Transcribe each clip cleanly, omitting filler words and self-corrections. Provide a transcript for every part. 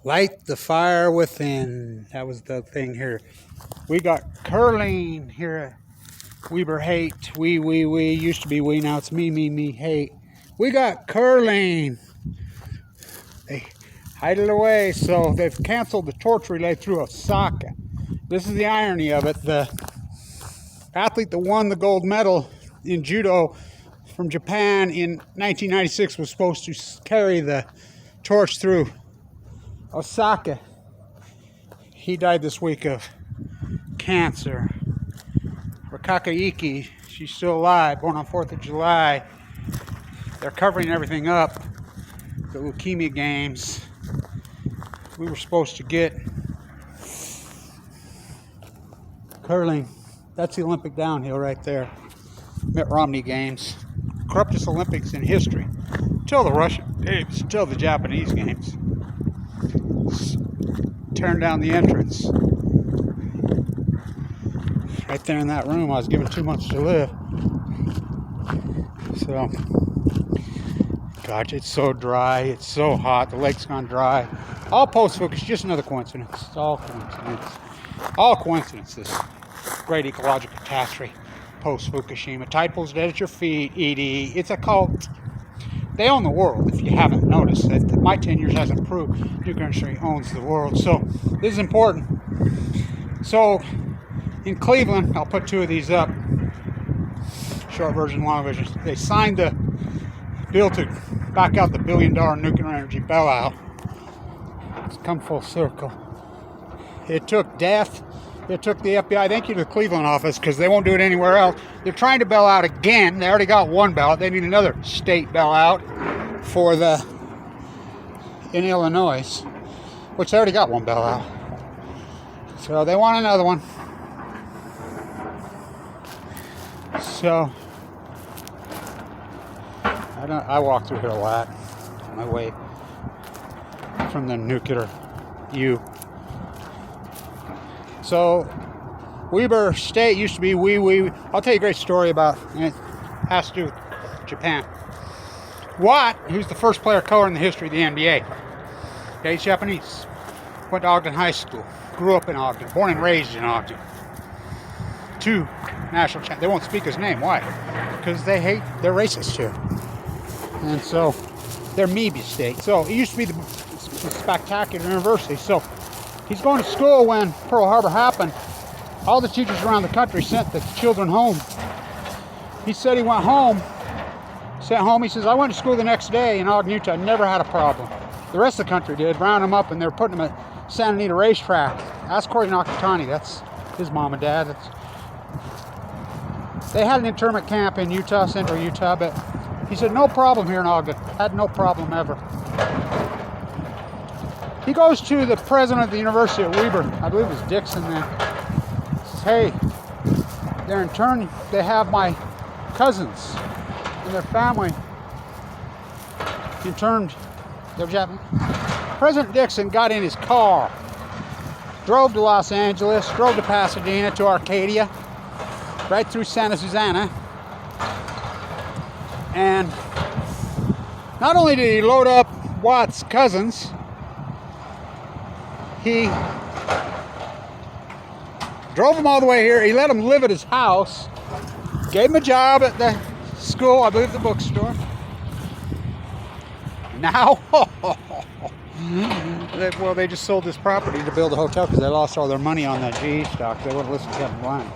Light the fire within. That was the thing here. We got curling here at Weber Hate. We. Used to be we, now it's me, hate. We got curling. They hide it away, so they've canceled the torch relay through Osaka. This is the irony of it. The athlete that won the gold medal in judo from Japan in 1996 was supposed to carry the torch through Osaka. He died this week of cancer. Rakakaiki, she's still alive, born on 4th of July. They're covering everything up. The leukemia games. We were supposed to get curling. That's the Olympic downhill right there. Mitt Romney games. Corruptest Olympics in history. Till the Russian games, till the Japanese games. Tearing down the entrance. Right there in that room, I was given 2 months to live. So, gosh, it's so dry, it's so hot, the lake's gone dry. All post-Fukushima, just another coincidence. It's all coincidence. All coincidences. Great ecological catastrophe. Post-Fukushima. Tide pools dead at your feet, ED. It's a cult. They own the world, if you haven't noticed. That my 10 years hasn't proved nuclear industry owns the world. So, this is important. So, in Cleveland, I'll put 2 of these up. Short version, long version. They signed the bill to back out the $1 billion nuclear energy bailout. It's come full circle. It took death. It took the FBI. Thank you to the Cleveland office, because they won't do it anywhere else. They're trying to bail out again. They already got one bailout. They need another state bailout for in Illinois, which they already got one bailout. So they want another one. So I walk through here a lot on my way from the nuclear U. So Weber State used to be we. I'll tell you a great story about it. It has to do with Japan. Watt, who's the first player of color in the history of the NBA. Okay, he's Japanese. Went to Ogden High School. Grew up in Ogden. Born and raised in Ogden. 2 national champions. They won't speak his name. Why? Because they're racist here. And so they're Meebe State. So it used to be the spectacular university. So he's going to school when Pearl Harbor happened. All the teachers around the country sent the children home. He said he went home, sent home. He says, I went to school the next day in Ogden, Utah. Never had a problem. The rest of the country did. Round him up, and they were putting him at Santa Anita Racetrack. Ask Corey Nakatani. That's his mom and dad. They had an internment camp in Utah, central Utah, but he said, no problem here in Ogden. Had no problem ever. He goes to the president of the University at Weber, I believe it was Dixon then. He says, hey, they're interned. They have my cousins and their family interned. They're Japanese. President Dixon got in his car, drove to Los Angeles, drove to Pasadena, to Arcadia, right through Santa Susana. And not only did he load up Watt's cousins, he drove them all the way here. He let them live at his house, gave him a job at the school, I believe the bookstore. Now, they just sold this property to build a hotel because they lost all their money on that GE stock. They wouldn't listen to Kevin Bryant.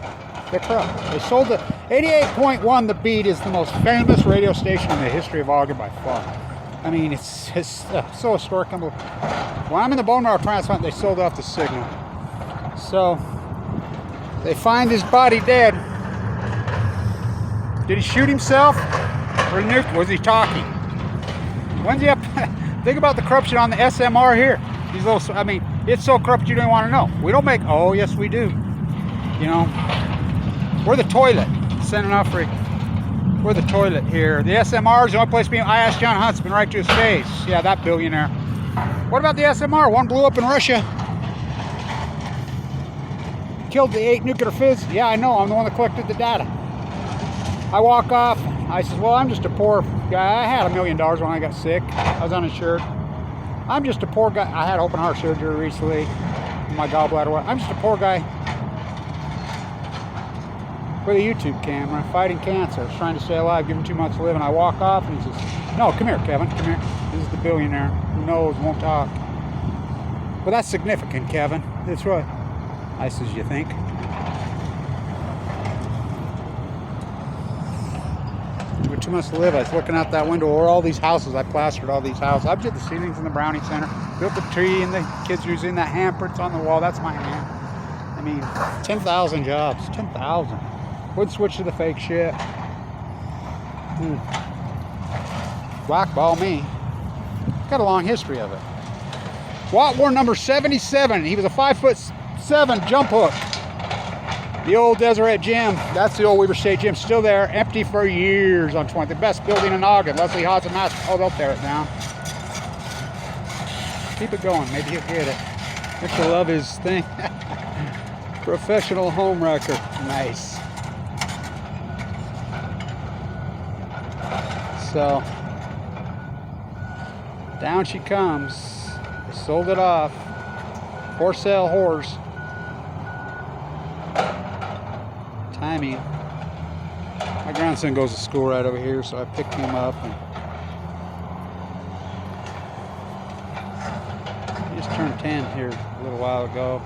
They're corrupt. They sold the 88.1. The Beat is the most famous radio station in the history of Ogden by far. I mean, it's so historic. When I'm in the bone marrow transplant, they sold off the signal. So they find his body dead. Did he shoot himself, or was he talking? When's he up? Think about the corruption on the SMR here. These little, I mean, it's so corrupt you don't want to know. We don't make. Oh yes, we do. You know, we're the toilet. Senator Humphrey. We're the toilet here. The SMR is the only place being. I asked John Huntsman right to his face. Yeah, that billionaire. What about the SMR? One blew up in Russia. Killed the 8 nuclear physicists. Yeah, I know. I'm the one that collected the data. I walk off. I says, well, I'm just a poor guy. I had $1 million when I got sick. I was uninsured. I'm just a poor guy. I had open heart surgery recently. My gallbladder. I'm just a poor guy with a YouTube camera fighting cancer, trying to stay alive, give him 2 months to live, and I walk off and he says, no, come here, Kevin, come here. This is the billionaire who knows, won't talk. Well, that's significant, Kevin. That's right. I says, you think? With 2 months to live, I was looking out that window over all these houses. I plastered all these houses. I did the ceilings in the Brownie Center, built the tree, and the kids using the handprints on the wall. That's my hand. I mean, 10,000 jobs. 10,000. Would switch to the fake shit. Blackball me. Got a long history of it. Watt War number 77. He was a 5'7" jump hook. The old Deseret Gym. That's the old Weber State Gym. Still there. Empty for years on 20. The best building in Ogden. Leslie Hodson Master. Oh, they'll tear it down. Keep it going. Maybe he'll get it. Makes you love his thing. Professional home wrecker. Nice. So, down she comes. They sold it off. For sale horse. Timing. My grandson goes to school right over here, so I picked him up. And he just turned 10 here a little while ago.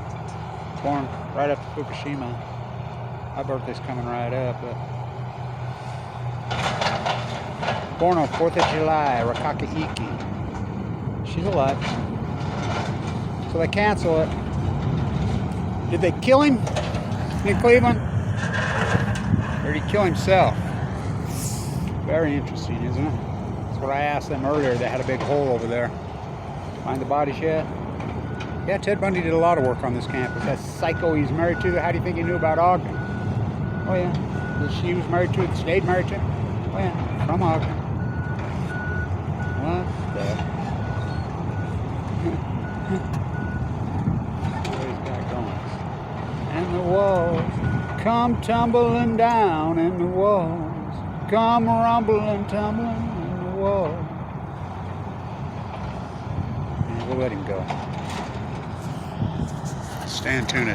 Born right after Fukushima. My birthday's coming right up. But born on 4th of July, Rakakaiki. She's alive. So they cancel it. Did they kill him in Cleveland? Or did he kill himself? Very interesting, isn't it? That's what I asked them earlier. They had a big hole over there. Find the bodies yet? Yeah, Ted Bundy did a lot of work on this campus. That psycho he's married to, how do you think he knew about Ogden? Oh yeah. That she was married to, stayed married to? Oh yeah, from Ogden. What the? What he's got going. And the walls come tumbling down, and the walls come rumbling, tumbling, and the walls. And we'll let him go. Stand tuned.